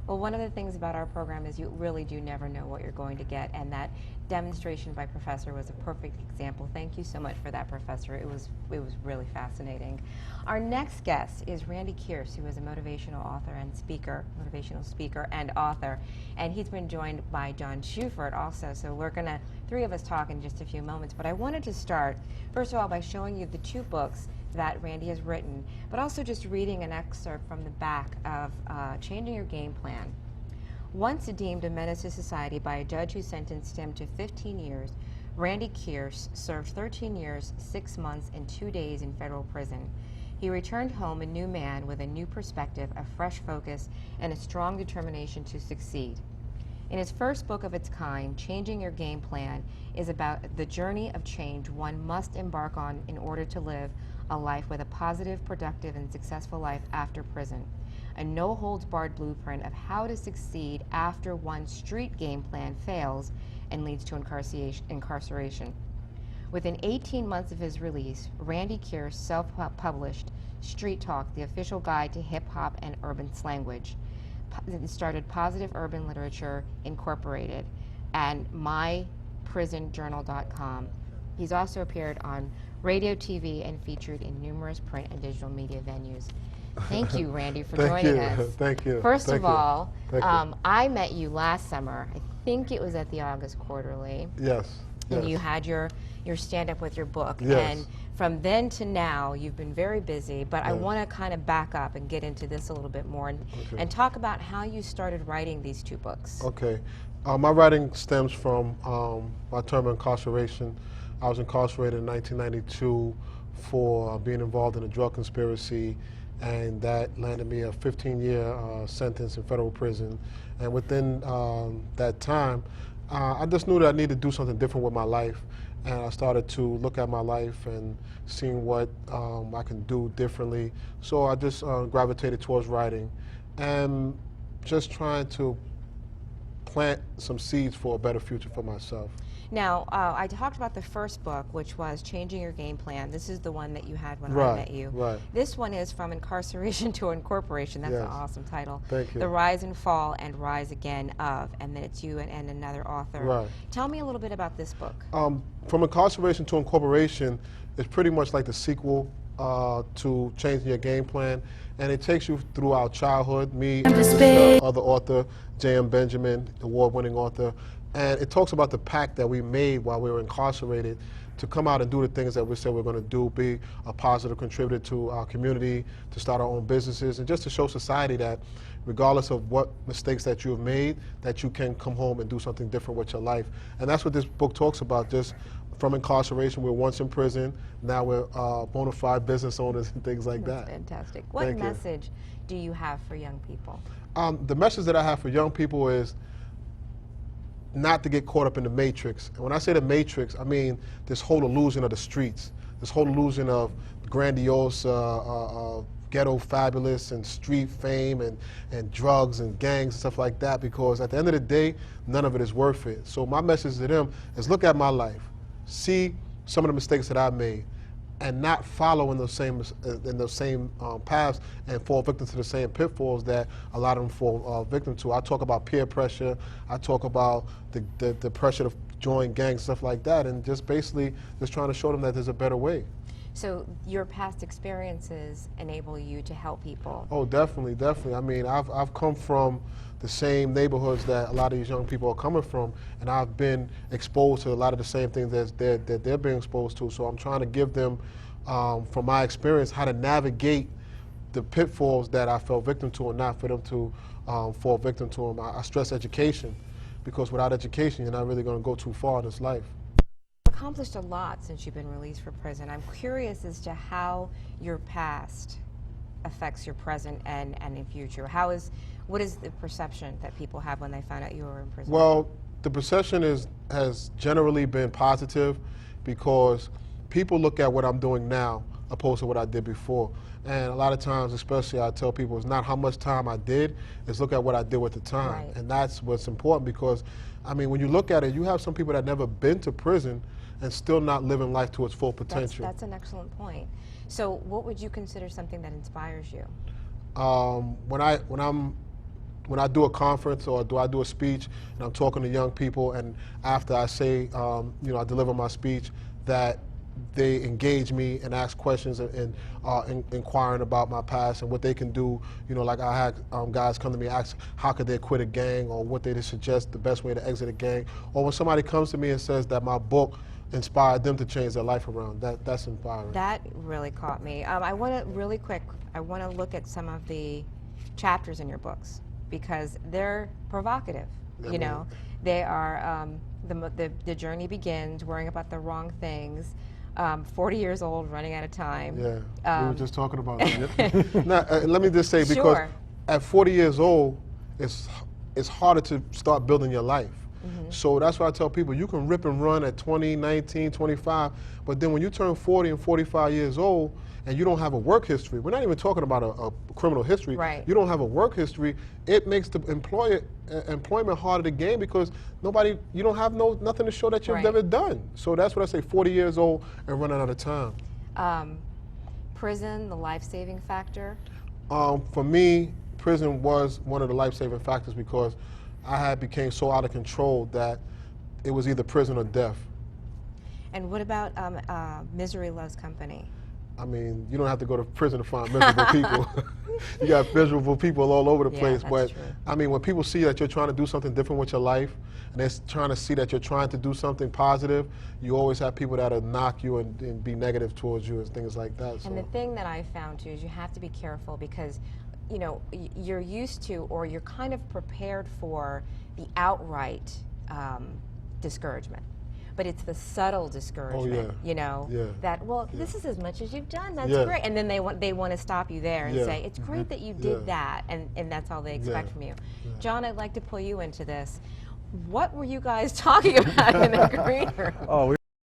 Well, one of the things about our program is you really do never know what you're going to get, and that demonstration by Professor was a perfect example. Thank you so much for that, Professor. It was really fascinating. Our next guest is Randy Kearse, who is a motivational author and speaker, motivational speaker and author, and he's been joined by John Shuford also. So we're gonna three of us talk in just a few moments. But I wanted to start first of all by showing you the two books that Randy has written, but also just reading an excerpt from the back of Changing Your Game Plan. Once deemed a menace to society by a judge who sentenced him to 15 years, Randy Kearse served 13 years, 6 months, and 2 days in federal prison. He returned home a new man with a new perspective, a fresh focus, and a strong determination to succeed. In his first book of its kind, Changing Your Game Plan is about the journey of change one must embark on in order to live a life with a positive, productive, and successful life after prison. A no-holds-barred blueprint of how to succeed after one's street game plan fails and leads to incarceration. Within 18 months of his release, Randy Kearse self-published Street Talk, the official guide to hip-hop and urban slanguage. Started Positive Urban Literature Incorporated and myprisonjournal.com. He's also appeared on radio, TV, and featured in numerous print and digital media venues. Thank you, Randy, for joining us. Thank you. First Thank of you. all, Thank you. I met you last summer. I think it was at the August Quarterly. Yes. And Yes. you had your stand-up with your book. Yes. And from then to now, you've been very busy, but I Yes. want to kind of back up and get into this a little bit more and talk about how you started writing these two books. Okay. My writing stems from my term of incarceration. I was incarcerated in 1992 for being involved in a drug conspiracy, and that landed me a 15-year sentence in federal prison. And within that time, I just knew that I needed to do something different with my life, and I started to look at my life and seeing what I can do differently. So I just gravitated towards writing and just trying to plant some seeds for a better future for myself. Now, I talked about the first book, which was Changing Your Game Plan. This is the one that you had when I met you. Right. This one is From Incarceration to Incorporation. That's Yes. an awesome title. Thank you. The Rise and Fall and Rise Again of, and then it's you and another author. Right. Tell me a little bit about this book. From Incarceration to Incorporation is pretty much like the sequel to Changing Your Game Plan, and it takes you through our childhood, me and the other author, J.M. Benjamin, award-winning author, and it talks about the pact that we made while we were incarcerated to come out and do the things that we said we're going to do, be a positive contributor to our community, to start our own businesses, and just to show society that regardless of what mistakes that you have made, that you can come home and do something different with your life. And that's what this book talks about, just from incarceration. We're once in prison, now we're bona fide business owners and things like That's that. fantastic. What Thank you. message do you have for young people? The message that I have for young people is not to get caught up in the matrix. And when I say the matrix, I mean this whole illusion of the streets, this whole illusion of grandiose, ghetto fabulous and street fame and drugs and gangs and stuff like that, because at the end of the day, none of it is worth it. So my message to them is look at my life, see some of the mistakes that I made, and not follow in those same paths and fall victim to the same pitfalls that a lot of them fall victim to. I talk about peer pressure. I talk about the pressure to join gangs, stuff like that, and just basically just trying to show them that there's a better way. So your past experiences enable you to help people. Oh, definitely, definitely. I mean, I've come from the same neighborhoods that a lot of these young people are coming from, and I've been exposed to a lot of the same things that they're being exposed to. So I'm trying to give them, from my experience, how to navigate the pitfalls that I fell victim to, and not for them to fall victim to them. I stress education, because without education, you're not really going to go too far in this life. Accomplished a lot since you've been released from prison. I'm curious as to how your past affects your present and in future. What is the perception that people have when they find out you were in prison? Well, the perception has generally been positive, because people look at what I'm doing now opposed to what I did before. And a lot of times, especially, I tell people it's not how much time I did, it's look at what I did with the time. Right. And that's what's important, because, I mean, when you look at it, you have some people that never been to prison and still not living life to its full potential. That's an excellent point. So what would you consider something that inspires you? When I'm when I do a conference or I do a speech and I'm talking to young people, and after I say, I deliver my speech, that they engage me and ask questions and inquiring about my past and what they can do. Like I had guys come to me and ask how could they quit a gang, or what they suggest the best way to exit a gang. Or when somebody comes to me and says that my book inspired them to change their life around, that's empowering. That really caught me. I want to really quick, I want to look at some of the chapters in your books because they're provocative. Yeah, They are, the journey begins worrying about the wrong things. 40 years old, running out of time. Yeah, we were just talking about that. Now, let me just say, because Sure. at 40 years old, it's harder to start building your life. So that's why I tell people, you can rip and run at 20, 19, 25, but then when you turn 40 and 45 years old and you don't have a work history, we're not even talking about a criminal history, Right. You don't have a work history, it makes the employment harder to gain because you don't have nothing to show that you've Right. never done. So that's what I say, 40 years old and running out of time. Prison, the life-saving factor. For me, prison was one of the life-saving factors because I became so out of control that it was either prison or death. And what about Misery Loves Company? I mean, you don't have to go to prison to find miserable people. You got miserable people all over the Yeah, place. that's But true. I mean, when people see that you're trying to do something different with your life, and they're trying to see that you're trying to do something positive, you always have people that'll knock you and be negative towards you and things like that. So. And the thing that I found too is you have to be careful because you're used to, or you're kind of prepared for the outright discouragement. But it's the subtle discouragement, Yeah. that, well, this is as much as you've done, that's Yeah. great. And then they want to stop you there and Yeah. say, it's great that you did Yeah. that, and that's all they expect Yeah. from you. Yeah. John, I'd like to pull you into this. What were you guys talking about in the green room? Oh,